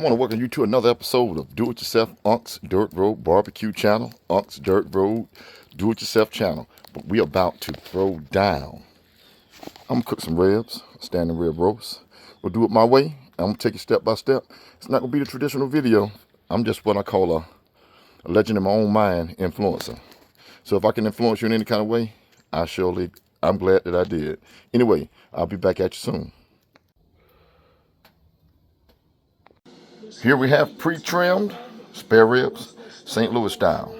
I want to welcome you to another episode of Do It Yourself UNK'S Dirt Road Barbecue Channel, UNK'S Dirt Road Do It Yourself Channel. But we about to throw down. I'm gonna cook some ribs, standing rib roast. We'll do it my way. I'm gonna take it step by step. It's not gonna be the traditional video. I'm just what I call a legend in my own mind influencer. So if I can influence you in any kind of way, I'm glad that I did. Anyway, I'll be back at you soon. Here we have pre-trimmed spare ribs, St. Louis style.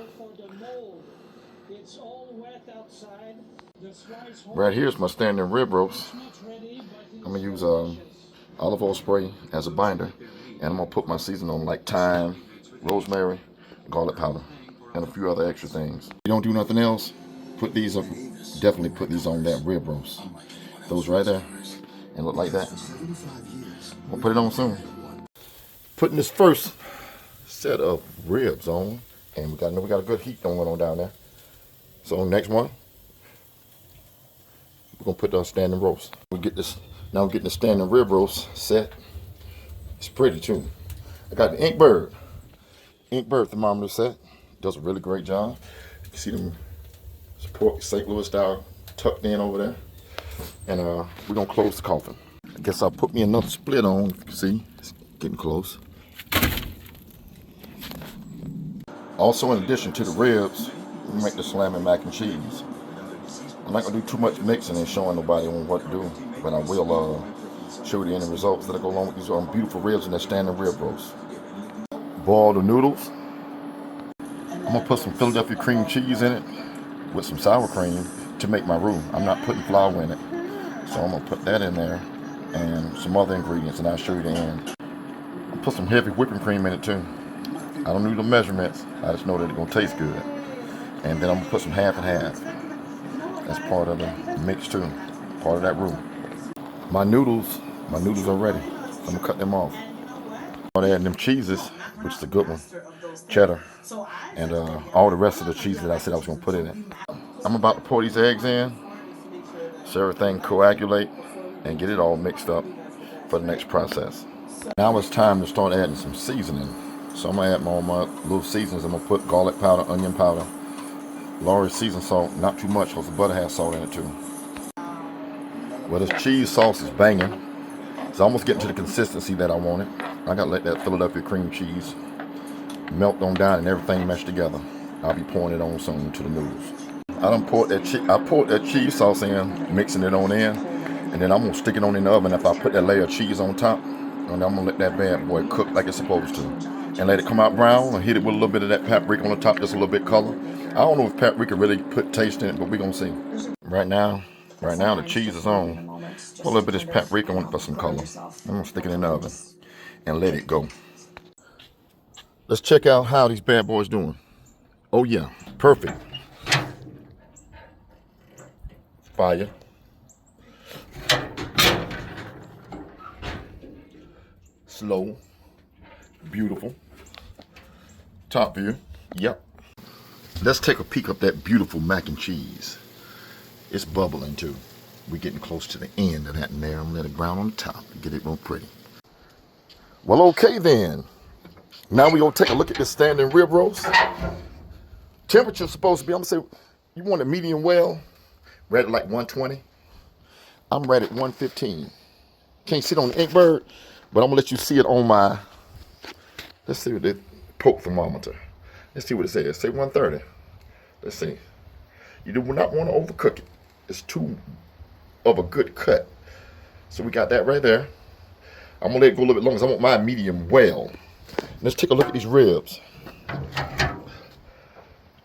Right here's my standing rib roast. I'm gonna use olive oil spray as a binder, and I'm gonna put my seasoning on like thyme, rosemary, garlic powder, and a few other extra things. If you don't do nothing else, put these up. Definitely put these on that rib roast. Those right there, and look like that. We'll put it on soon. Putting this first set of ribs on, and we got a good heat going on down there. So next one, we're gonna put the standing roast. Now we're getting the standing rib roast set. It's pretty too. I got the Inkbird thermometer set. Does a really great job. You can see them support St. Louis style tucked in over there. And we're gonna close the coffin. I guess I'll put me another split on. If you can see, it's getting close. Also, in addition to the ribs, we make the slamming mac and cheese. I'm not gonna do too much mixing and showing nobody on what to do, but I will show you the end results that go along with these beautiful ribs and that standing rib roast. Boil the noodles. I'm gonna put some Philadelphia cream cheese in it with some sour cream to make my roux. I'm not putting flour in it, so I'm gonna put that in there and some other ingredients, and I'll show you the end. I'll put some heavy whipping cream in it too. I don't need the measurements. I just know that it's gonna taste good. And then I'm gonna put some half and half. That's part of the mix too. Part of that roux. My noodles are ready. I'm gonna cut them off. I'm adding them cheeses, which is a good one. Cheddar. And all the rest of the cheese that I said I was gonna put in it. I'm about to pour these eggs in, so everything coagulate and get it all mixed up for the next process. Now it's time to start adding some seasoning. So I'm gonna add all my little seasonings. I'm gonna put garlic powder, onion powder, Lawry's seasoned salt, not too much because the butter has salt in it too. Well, this cheese sauce is banging. It's almost getting to the consistency that I want it. I gotta let that Philadelphia cream cheese melt on down and everything mesh together. I'll be pouring it on soon to the noodles. I poured that cheese sauce in, mixing it on in, and then I'm gonna stick it on in the oven after I put that layer of cheese on top. And I'm gonna let that bad boy cook like it's supposed to. And let it come out brown and hit it with a little bit of that paprika on the top, just a little bit color. I don't know if paprika really put taste in it, but we're gonna see. Right now the cheese is on. Put a little bit of this paprika on it for some color. I'm gonna stick it in the oven and let it go. Let's check out how these bad boys doing. Oh yeah, perfect. Fire. Slow. Beautiful. Top view. Yep. Let's take a peek of that beautiful mac and cheese. It's bubbling too. We're getting close to the end of that in there. I'm gonna let it brown on the top and get it real pretty. Well, okay then. Now we're gonna take a look at this standing rib roast. Temperature's supposed to be, I'm gonna say, you want it medium well, ready at like 120. I'm ready at 115. Can't see it on the Inkbird, but I'm gonna let you see it on my, let's see what the poke thermometer. Let's see what it says. Say 130. Let's see. You do not want to overcook it. It's too of a good cut. So we got that right there. I'm gonna let it go a little bit longer because I want mine medium well. Let's take a look at these ribs.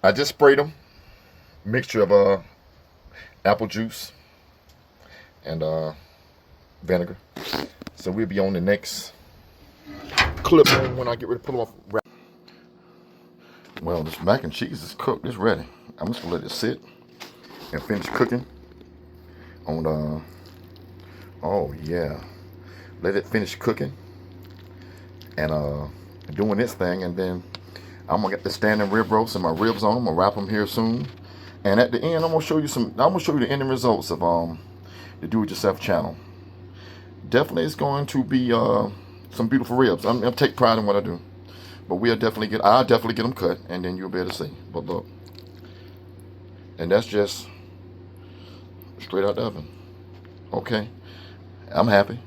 I just sprayed them. Mixture of apple juice and vinegar. So we'll be on the next clip when I get ready to pull them off. Well, this mac and cheese is cooked. It's ready. I'm just gonna let it sit and finish cooking on oh yeah, let it finish cooking and doing this thing, and then I'm gonna get the standing rib roast and my ribs on them. I'm gonna wrap them here soon, and at the end I'm gonna show you the ending results of the Do It Yourself channel. Definitely it's going to be some beautiful ribs. I'm take pride in what I do. But I'll definitely get them cut, and then you'll be able to see. But look, and that's just straight out the oven. Okay, I'm happy.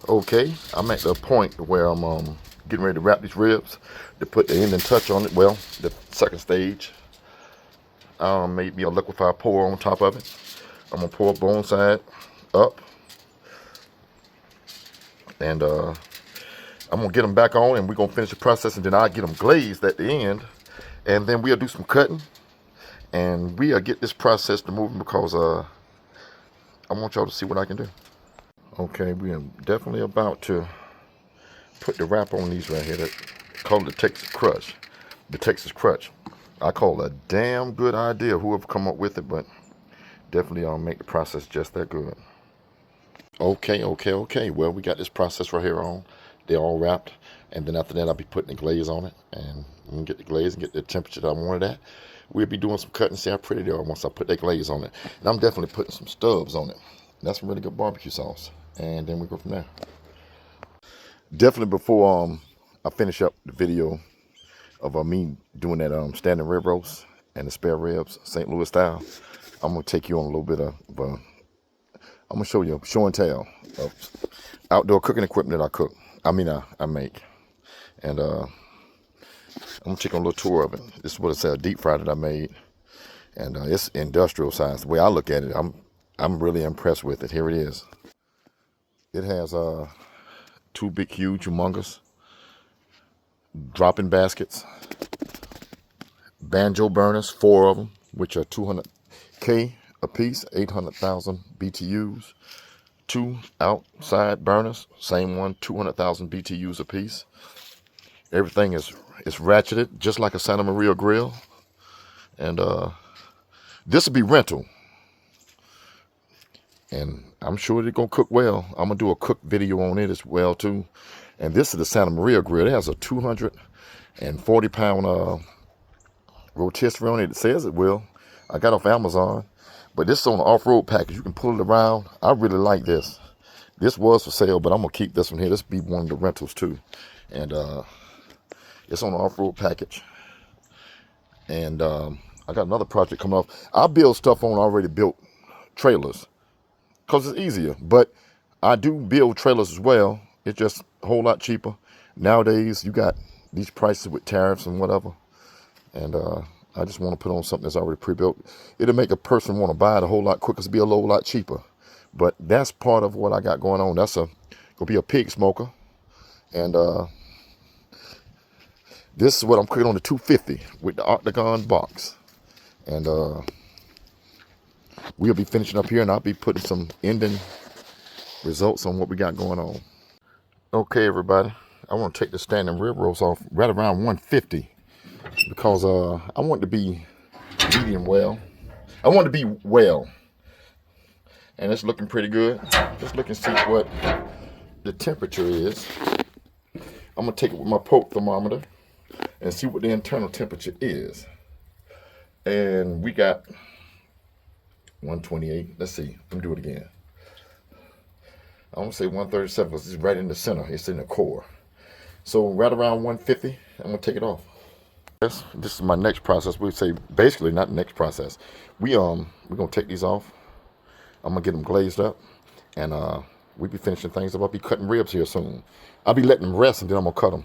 Okay, I'm at the point where I'm getting ready to wrap these ribs to put the ending touch on it. Well, the second stage. Maybe a liquefied pour on top of it. I'm gonna pour bone side up, and I'm gonna get them back on, and we're gonna finish the process, and then I'll get them glazed at the end, and then we'll do some cutting, and we'll get this process to moving because I want y'all to see what I can do. Okay, we are definitely about to put the wrap on these right here. That call it the Texas Crunch. The Texas Crunch. I call it a damn good idea, whoever come up with it, but definitely make the process just that good. Okay. Well, we got this process right here on. They're all wrapped, and then after that, I'll be putting the glaze on it, and when we get the glaze and get the temperature that I wanted at, we'll be doing some cutting, see how pretty they are once I put that glaze on it. And I'm definitely putting some stubs on it. That's some really good barbecue sauce, and then we go from there. Definitely before I finish up the video of me doing that standing rib roast and the spare ribs, St. Louis style, I'm gonna take you on a little bit of I'm gonna show you a show and tell of outdoor cooking equipment that I cook. I make, and I'm gonna take on a little tour of it. This is what it's a deep fry that I made, and it's industrial size. The way I look at it, I'm really impressed with it. Here it is. It has two big, huge, humongous drop-in baskets, banjo burners, 4 of them, which are 200K a piece, 800,000 BTUs. 2 outside burners, same one, 200,000 BTUs a piece. Everything is ratcheted just like a Santa Maria grill, and this will be rental, and I'm sure they're gonna cook well. I'm gonna do a cook video on it as well too. And this is the Santa Maria grill. It has a 240-pound rotisserie on it. It says it will. I got off Amazon, but this is on the off-road package. You can pull it around. I really like this. This was for sale, but I'm gonna keep this one here. This will be one of the rentals too, and it's on the off-road package. And I got another project coming up. I build stuff on already built trailers because it's easier, but I do build trailers as well. It's just a whole lot cheaper. Nowadays, you got these prices with tariffs and whatever. And I just want to put on something that's already pre-built. It'll make a person want to buy it a whole lot quicker. It'll be a whole lot cheaper. But that's part of what I got going on. That's gonna be a pig smoker. And this is what I'm cooking on the 250 with the octagon box. And we'll be finishing up here, and I'll be putting some ending results on what we got going on. Okay, everybody, I want to take the standing rib roast off right around 150 because I want it to be medium well. I want it to be well, and it's looking pretty good. Just look and see what the temperature is. I'm gonna take it with my poke thermometer and see what the internal temperature is. And we got 128. Let's see. Let me do it again. I want to say 137 because it's right in the center. It's in the core. So right around 150, I'm gonna take it off. This is my next process. We say basically not the next process. We're gonna take these off. I'm gonna get them glazed up, and we'll be finishing things up. I'll be cutting ribs here soon. I'll be letting them rest, and then I'm gonna cut them.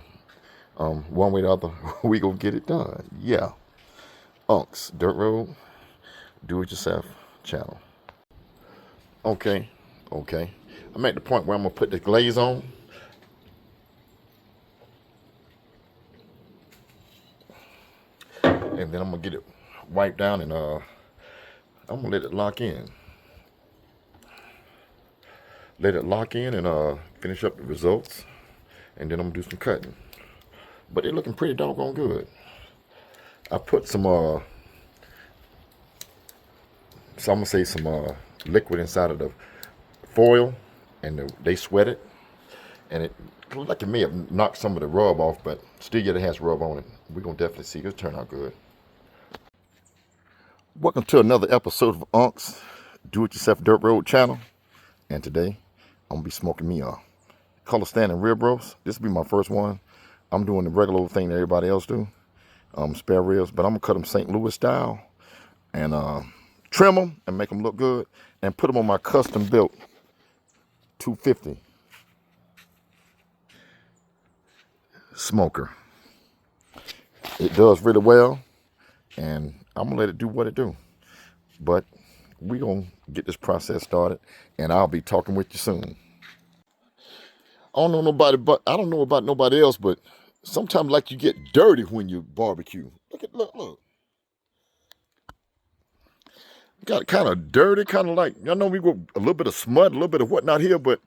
One way or the other, we gonna get it done. Yeah. UNK'S Dirt Road Do It Yourself channel. Okay. I'm at the point where I'm gonna put the glaze on. And then I'm gonna get it wiped down, and I'm gonna let it lock in. Let it lock in and finish up the results. And then I'm gonna do some cutting. But they're looking pretty doggone good. I put some I'm gonna say some liquid inside of the foil, and they sweat it, and it looked like it may have knocked some of the rub off, but still yet it has rub on it. We're gonna definitely see it'll turn out good. Welcome to another episode of UNK'S Do It Yourself Dirt Road channel, and today I'm gonna be smoking me a color standing rib roast. This will be my first one. I'm doing the regular old thing that everybody else do. Spare ribs, but I'm gonna cut them St. Louis style and trim them and make them look good and put them on my custom built 250 smoker. It does really well, and I'm gonna let it do what it do. But we gonna get this process started, and I'll be talking with you soon. I don't know about nobody else, but sometimes like you get dirty when you barbecue. Look. Got kind of dirty, kind of like, I know we go a little bit of smut, a little bit of whatnot here, but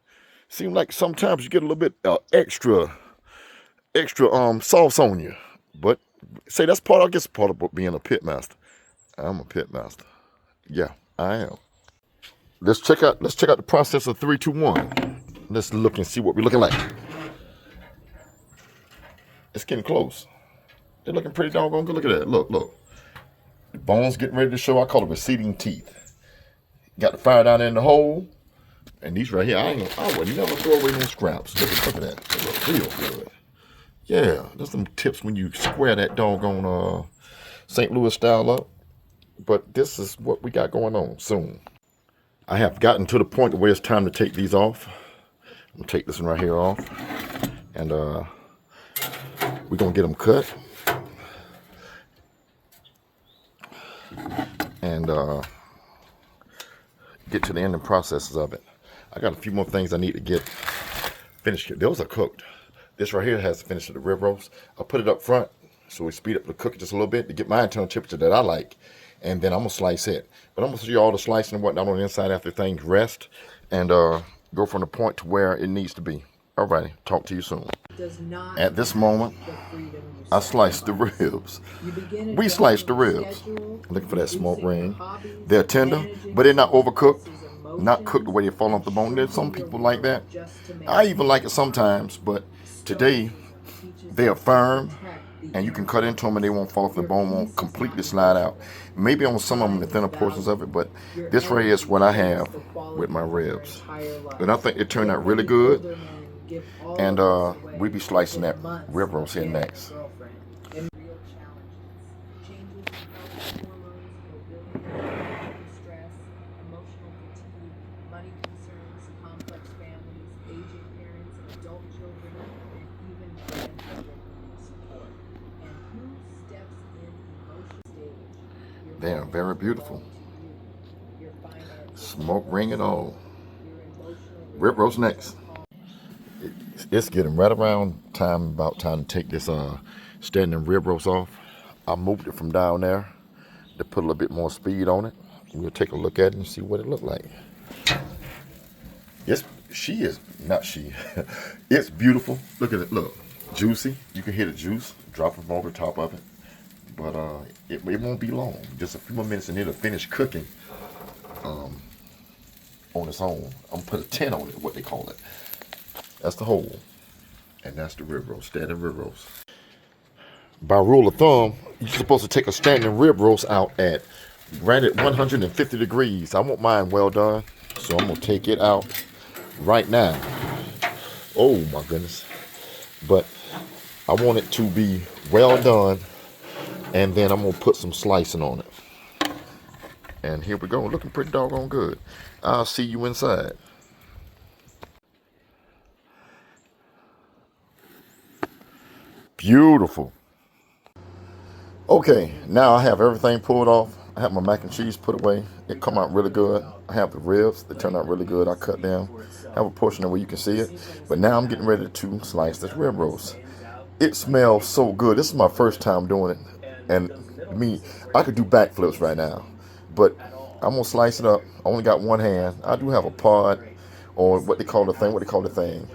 seems like sometimes you get a little bit extra sauce on you. But say that's part of being a pit master. I'm a pit master. Yeah, I am. Let's check out the process of 3, 2, 1. Let's look and see what we're looking like. It's getting close. They're looking pretty doggone good. Look at that. Look. The bones getting ready to show. I call it receding teeth. Got the fire down there in the hole. And these right here, I would never throw away no scraps. Look at that. They look real good. Yeah, there's some tips when you square that doggone St. Louis style up. But this is what we got going on soon. I have gotten to the point where it's time to take these off. I'm gonna take this one right here off. And we're gonna get them cut. And get to the ending processes of it. I got a few more things I need to get finished. Those are cooked. This right here has to finish the rib roast. I'll put it up front so we speed up the cooking just a little bit to get my internal temperature that I like. And then I'm gonna slice it. But I'm gonna show you all the slicing and whatnot on the inside after things rest and go from the point to where it needs to be. Alrighty, talk to you soon. At this moment, I sliced the ribs. We sliced the ribs. Looking for that smoke ring. They're tender, but they're not overcooked. Not cooked the way they fall off the bone. There's some people like that. I even like it sometimes, but today they are firm and you can cut into them and they won't fall off the bone, won't completely slide out. Maybe on some of them, the thinner portions of it, but this right here is what I have with my ribs. And I think it turned out really good. And we'll be slicing that rib roast here next. They are very beautiful. Smoke ring and all. Rib roast next. It's getting right around about time to take this standing rib roast off. I moved it from down there to put a little bit more speed on it. We'll take a look at it and see what it looked like. Yes, it's beautiful. Look at it, look. Juicy. You can hear the juice dropping over the top of it. But it won't be long. Just a few more minutes and it'll finish cooking on its own. I'm gonna put a 10 on it, what they call it. That's the whole. And that's the rib roast, standing rib roast. By rule of thumb, you're supposed to take a standing rib roast out at granted 150 degrees. I want mine well done, so I'm gonna take it out right now. Oh my goodness. But I want it to be well done. And then I'm going to put some slicing on it. And here we go. Looking pretty doggone good. I'll see you inside. Beautiful. Okay, now I have everything pulled off. I have my mac and cheese put away. It come out really good. I have the ribs. They turned out really good. I cut them. I have a portion of where you can see it. But now I'm getting ready to slice this rib roast. It smells so good. This is my first time doing it. And I could do backflips right now, but I'm gonna slice it up. I only got one hand. I do have a pod, or what they call the thing.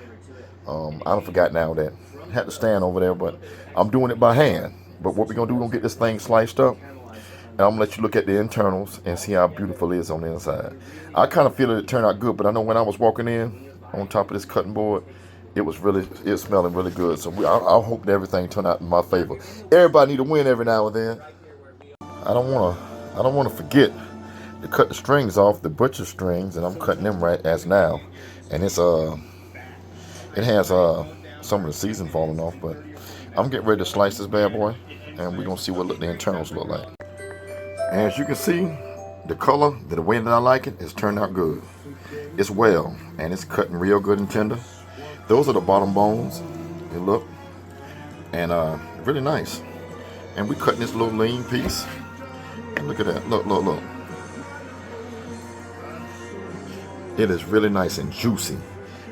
I don't forgot now that I had to stand over there, but I'm doing it by hand. But what we're gonna do, we're gonna get this thing sliced up, and I'm gonna let you look at the internals and see how beautiful it is on the inside. I kind of feel that it turned out good, but I know when I was walking in on top of this cutting board, it's smelling really good. So I hope that everything turned out in my favor. Everybody need to win every now and then. I don't wanna forget to cut the strings off, the butcher strings, and I'm cutting them right as now. And it's It has some of the season falling off, but I'm getting ready to slice this bad boy, and we're gonna see what the internals look like. And as you can see, the color, the way that I like it, has turned out good. It's well, and it's cutting real good and tender. Those are the bottom bones. You look, and really nice. And we cutting this little lean piece. And look at that. Look, look, look. It is really nice and juicy.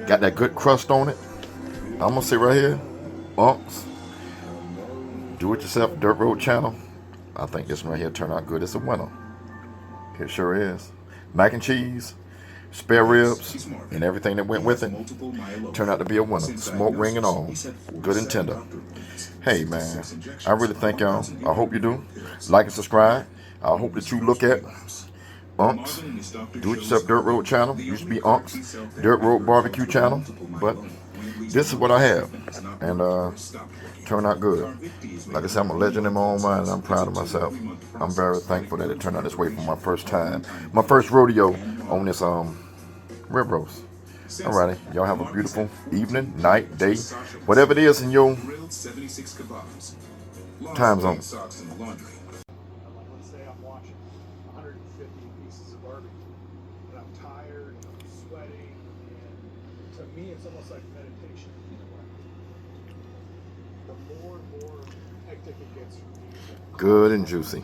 Got that good crust on it. I'm gonna say right here, UNK'S, do-it-yourself dirt road channel. I think this one right here turned out good. It's a winner. It sure is. Mac and cheese, spare ribs, and everything that went with it turned out to be a winner. Smoke ring and all. Good and tender. Hey man, I really thank y'all. I hope you do. Like and subscribe. I hope that you look at UNK'S, do-it-yourself dirt road channel. Used to be UNK'S, dirt road barbecue channel. But this is what I have. And turned out good. Like I said, I'm a legend in my own mind, and I'm proud of myself. I'm very thankful that it turned out this way for my first time. My first rodeo on this rib roast. Alrighty, y'all have a beautiful evening, night, day, whatever it is in your time zone. Let's say I'm watching 150 pieces of barbecue, and I'm tired, and I'm sweating, and to me it's almost like meditation in a way. The more and more hectic it gets for me, Good and juicy.